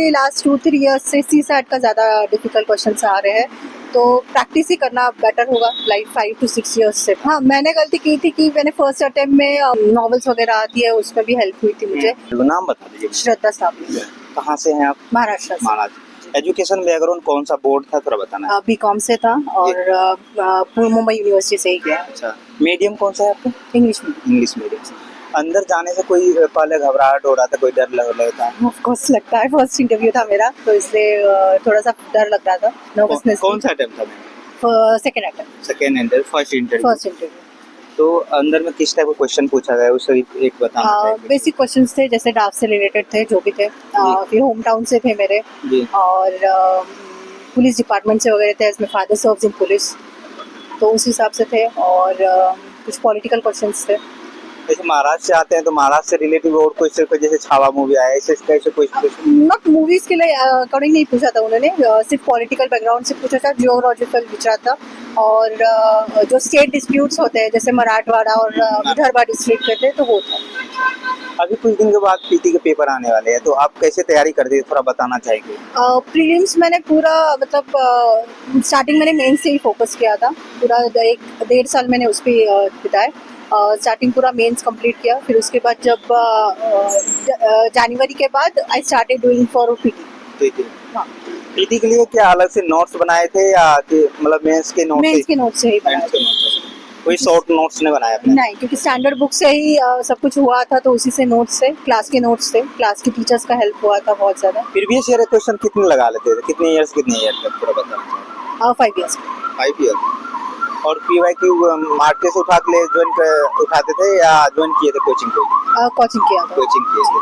Comparatively last 2-3 years से CSAT का ज़्यादा डिफिकल्ट क्वेश्चंस आ रहे हैं, तो प्रैक्टिस ही करना बेटर होगा लाइक 5 to 6 ईयर्स से। हाँ, मैंने गलती की थी कि मैंने फर्स्ट अटेम्प्ट में नॉवेल्स वगैरह आती है, उसमें भी हेल्प हुई थी मुझे। नाम बता दीजिए। श्रद्धा सावली, कहाँ से हैं आप? महाराष्ट्र से। महाराष्ट्र। एजुकेशन बैकग्राउंड कौन सा बोर्ड था थोड़ा बताना। बीकॉम से था और मुंबई यूनिवर्सिटी से ही किया। अच्छा, मीडियम कौन सा है आपका? इंग्लिश में। इंग्लिश मीडियम से। अंदर जाने से कोई पहले घबराहट हो रहा था, कोई डर लग रहा था? ऑफ कोर्स लगता है, फर्स्ट इंटरव्यू था मेरा, तो इसलिए थोड़ा सा डर लग रहा था, नर्वसनेस। कौन सा अटेम्प्ट था? Second attempt. Second interview, first first interview. तो अंदर में किस टाइप का क्वेश्चन पूछा गया उससे एक बताना चाहिए। बेसिक क्वेश्चंस थे, जैसे ड्राफ्ट से रिलेटेड थे, जो भी थे। फिर होम टाउन से थे मेरे, जी। और पुलिस डिपार्टमेंट से वगैरह थे, इसमें फादर सर्व्स इन पुलिस, तो उस हिसाब से थे। और कुछ पॉलिटिकल क्वेश्चंस थे। जैसे महाराष्ट्र से आते हैं तो महाराष्ट्र से रिलेटिव और कोई सिर्फ जैसे छावा मूवी आया ऐसे कैसे कोई नॉट मूवीज के लिए अकॉर्डिंग नहीं पूछा था उन्होंने, सिर्फ पॉलिटिकल बैकग्राउंड से पूछा था, जियोग्राफिकल पूछा था, और जो स्टेट डिस्प्यूट्स होते हैं जैसे मराठवाड़ा और विदर्भा डिस्ट्रिक्ट के थे, तो वो था। अभी कुछ दिन के बाद पीटी के पेपर आने वाले हैं, तो आप कैसे तैयारी करते हैं थोड़ा बताना चाहेंगे। प्रीलिम्स मैंने पूरा मतलब स्टार्टिंग मैंने मेन से ही फोकस किया था, पूरा 1-1.5 साल मैंने उस पर बिताए। स्टार्टिंग पूरा मेंस कंप्लीट किया, फिर उसके बाद जब जनवरी के बाद I started doing for PT. हाँ, पीटी के लिए क्या अलग से नोट्स बनाए थे या कि मतलब मेंस के नोट्स? मेंस के नोट्स से ही बनाए थे। कोई शॉर्ट नोट्स नहीं बनाए आपने? नहीं, क्योंकि स्टैंडर्ड बुक से ही सब कुछ हुआ था, तो उसी से नोट्स थे, क्लास के नोट्स थे, क्लास के टीचर्स का हेल्प हुआ था बहुत ज़्यादा। प्रीवियस ईयर क्वेश्चन कितने लगा लेते थे, कितने ईयर्स तक पूरा बताना? 5 ईयर्स। 5 ईयर। और पीवाईक्यू मार्केट से उठाते थे या ज्वाइन किए थे कोचिंग को? कोचिंग किया था। कोचिंग किए थे।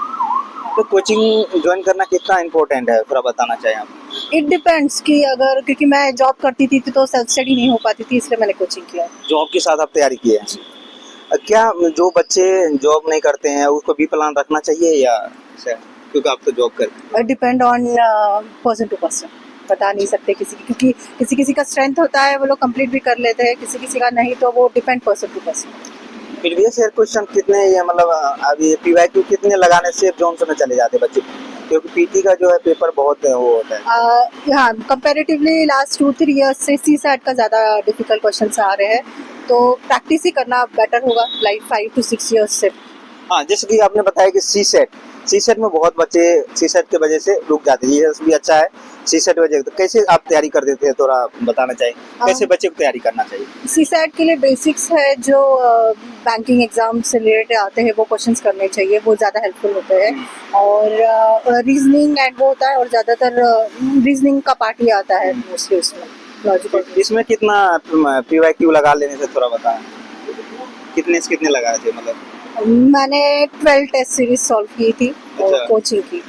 तो कोचिंग ज्वाइन करना कितना इम्पोर्टेंट है थोड़ा बताना चाहिए आप? इट डिपेंड्स कि अगर, क्योंकि मैं जॉब करती थी तो सेल्फ स्टडी नहीं हो पाती थी, इसलिए मैंने कोचिंग किया। जॉब के साथ आप तैयारी की है? क्या जो बच्चे जॉब नहीं करते हैं उसको भी प्लान रखना चाहिए या क्योंकि आप तो जॉब करते हैं? Depend on person to person, बता नहीं सकते किसी की, क्योंकि किसी किसी का स्ट्रेंथ होता है, वो लोग कंप्लीट भी कर लेते हैं, किसी किसी का नहीं, तो वो depend person to person. Previous year question कितने ये मतलब अभी पीवाईक्यू कितने लगाने से जोन में चले जाते बच्चे, क्योंकि पीटी का जो है पेपर बहुत वो होता है। हाँ, कंपैरेटिवली लास्ट 2-3 ईयर्स से सीसैट का ज़्यादा डिफिकल्ट क्वेश्चंस आ रहे हैं, तो प्रैक्टिस ही करना बेटर होगा लाइक 5 to 6 ईयर्स से। हाँ, जैसे कि आपने बताया कि सीसेट में बहुत बच्चे सीसेट के वजह से रुक जाते हैं, ये भी अच्छा है। सीसेट वजह तो कैसे आप तैयारी कर देते हैं थोड़ा बताना चाहिए, कैसे बच्चे को तैयारी करना चाहिए? सीसैट के लिए बेसिक्स है, जो बैंकिंग एग्जाम से रिलेटेड आते हैं वो क्वेश्चंस करने चाहिए, वो ज़्यादा हेल्पफुल होते हैं। और रीजनिंग एंड वो होता है, और ज़्यादातर रीजनिंग का पार्ट ही आता है मोस्टली उसमें, लॉजिकल। इसमें कितना पीवाईक्यू लगा लेने से थोड़ा बताएं, कितने से कितने लगाए थे मतलब? मैंने 12 टेस्ट सीरीज सॉल्व की थी और कोचिंग की।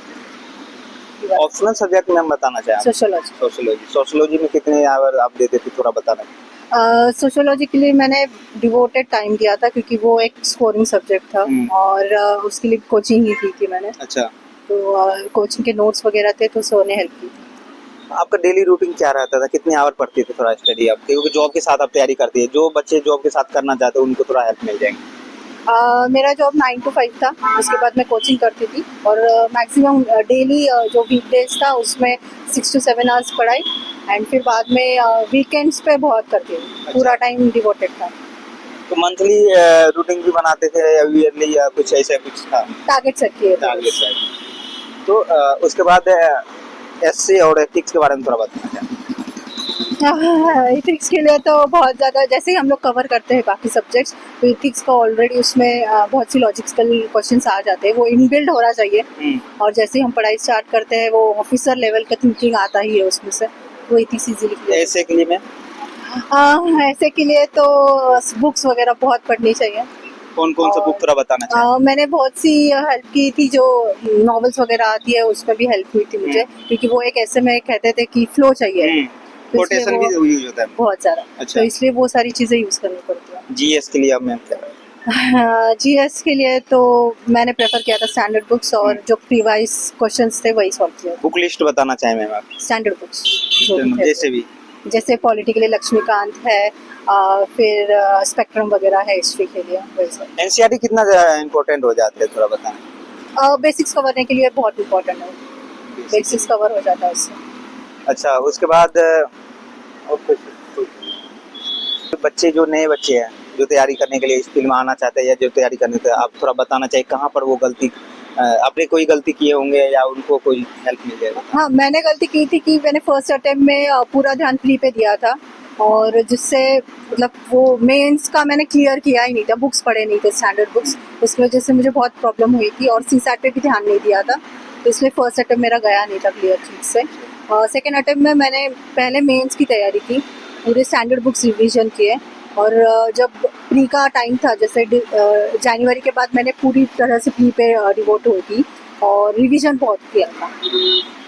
ऑप्शनल सब्जेक्ट में हम बताना चाहें? सोशियोलॉजी में कितने आवर आप देते थे थोड़ा बताना। सोशियोलॉजी के लिए मैंने डिवोटेड टाइम दिया था, क्योंकि वो एक स्कोरिंग सब्जेक्ट था, और उसके लिए कोचिंग ही की थी मैंने। अच्छा। तो कोचिंग के नोट्स वगैरह थे, तो सर ने हेल्प की थी। आपका डेली रूटीन क्या रहता था, कितने आवर पढ़ते थे थोड़ा स्टडी आप, क्योंकि जॉब के साथ आप तैयारी करती है, जो बच्चे जॉब के साथ करना चाहते हैं उनको थोड़ा हेल्प मिल जाएगी? मेरा जॉब 9 to 5 था, उसके बाद मैं कोचिंग करती थी, और मैक्सिमम डेली जो वीकडेज था उसमें 6 to 7 आवर्स पढ़ाई, एंड फिर बाद में वीकेंड्स पे बहुत करती हूँ। अच्छा। पूरा टाइम डिवोटेड था। तो मंथली रूटीन भी बनाते थे या ईयरली या कुछ ऐसा कुछ था? टारगेट सेट किए थे। Target set. तो उसके बाद एससी और एथिक्स के बारे में थोड़ा बताना चाहें? एथिक्स के लिए तो बहुत ज़्यादा, जैसे ही हम लोग कवर करते हैं बाकी सब्जेक्ट्स, तो एथिक्स का ऑलरेडी उसमें बहुत सी लॉजिकल क्वेश्चंस आ जाते हैं, वो इनबिल्ड होना चाहिए। और जैसे ही हम पढ़ाई स्टार्ट करते हैं, वो ऑफिसर लेवल का थिंकिंग आता ही है उसमें से, वो एथिक्स इजीली। ऐसे के लिए मैं ऐसे के लिए तो बुक्स वगैरह बहुत पढ़नी चाहिए। कौन कौन सा बुक थोड़ा बताना चाहिए? मैंने बहुत सी हेल्प की थी, जो नॉवेल्स वगैरह आती है उसमें भी हेल्प हुई थी मुझे, क्योंकि वो एक ऐसे में कहते थे कि फ्लो चाहिए, कोटेशन भी यूज होता है बहुत ज़्यादा। अच्छा। तो इसलिए वो सारी चीज़ें यूज़ करनी पड़ती है। जीएस के लिए अब मैम क्या? जीएस के लिए तो मैंने प्रेफर किया था स्टैंडर्ड बुक्स, और जो प्रीवाइज क्वेश्चंस थे वही सॉल्व किया। बुक लिस्ट बताना चाहें मैम आप? स्टैंडर्ड बुक्स जैसे भी, जैसे पॉलिटी के लिए लक्ष्मीकांत है, फिर स्पेक्ट्रम वगैरह है हिस्ट्री के लिए, वैसे। एनसीईआरटी कितना इम्पोर्टेंट हो जाते हैं थोड़ा बताएं? बेसिक्स कवरने के लिए बहुत इम्पोर्टेंट है। बेसिक्स कवर हो जाता है उससे। अच्छा, उसके बाद और बच्चे जो नए बच्चे हैं जो तैयारी करने के लिए इस फील्ड में आना चाहते हैं या जो तैयारी करने के लिए, आप थोड़ा बताना चाहिए कहाँ पर वो गलती आपने कोई गलती किए होंगे या उनको कोई हेल्प मिल जाएगा? हाँ, मैंने गलती की थी कि मैंने फर्स्ट अटेम्प्ट में पूरा ध्यान प्री पे दिया था, और जिससे मतलब वो मेंस का मैंने क्लियर किया ही नहीं था, बुक्स पढ़े नहीं थे स्टैंडर्ड बुक्स, उसकी वजह से मुझे बहुत प्रॉब्लम हुई थी, और सीसैट पे भी ध्यान नहीं दिया था, तो इसलिए फर्स्ट अटेम्प्ट मेरा गया नहीं था क्लियर ठीक से। सेकेंड अटेम्प्ट में मैंने पहले मेंस की तैयारी की, पूरे स्टैंडर्ड बुक्स रिविजन किए, और जब प्री का टाइम था, जैसे जनवरी के बाद मैंने पूरी तरह से प्री पे डिवोट हुई थी और रिवीजन बहुत किया था।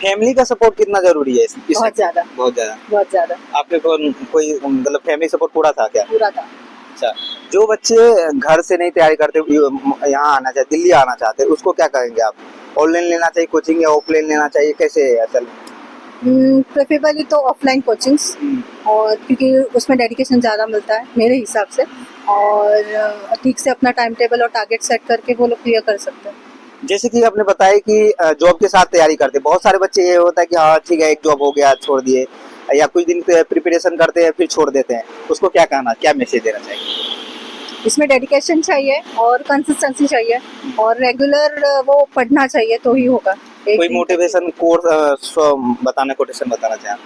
फैमिली का सपोर्ट कितना जरूरी है बहुत ज़्यादा, बहुत ज्यादा। बहुत ज़्यादा, आपके कोई मतलब फैमिली सपोर्ट पूरा था क्या? पूरा था। अच्छा, जो बच्चे घर से नहीं तैयारी करते यहाँ आना चाहते, दिल्ली आना चाहते, उसको क्या कहेंगे आप? ऑनलाइन लेना चाहिए कोचिंग या ऑफलाइन लेना चाहिए, कैसे है असल? प्रेफरेबली तो ऑफलाइन कोचिंग्स, और क्योंकि उसमें डेडिकेशन ज़्यादा मिलता है मेरे हिसाब से, और ठीक से अपना टाइम टेबल और टारगेट सेट करके वो लोग क्लियर कर सकते हैं। जैसे कि आपने बताया कि जॉब के साथ तैयारी करते, बहुत सारे बच्चे ये होता है कि हाँ ठीक है एक जॉब हो गया छोड़ दिए, या कुछ दिन प्रिपरेशन करते हैं फिर छोड़ देते हैं, उसको क्या कहना, क्या मैसेज देना चाहिए? इसमें डेडिकेशन चाहिए और कंसिस्टेंसी चाहिए, और रेगुलर वो पढ़ना चाहिए तो ही होगा। कोई मोटिवेशन कोर्स बताना, कोटेशन बताना चाहें?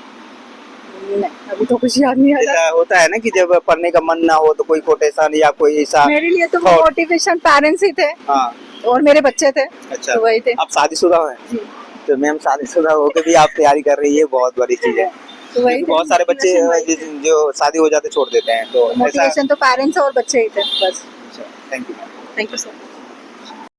नहीं, अभी तो कुछ याद नहीं आ रहा। ऐसा होता है ना कि जब पढ़ने का मन ना हो तो कोई कोटेशन या कोई ऐसा। मेरे लिए तो thought। मोटिवेशन पेरेंट्स ही थे, हाँ, और मेरे बच्चे थे। अच्छा, तो वही थे। आप शादीशुदा हैं? जी। तो मैम शादीशुदा होकर भी आप तैयारी कर रही है, बहुत बड़ी चीज है। तो वही थे, बहुत सारे बच्चे जो शादी हो जाते छोड़ देते हैं, तो ऐसा। मोटिवेशन तो पेरेंट्स और बच्चे ही थे बस। Thank you. Thank you sir.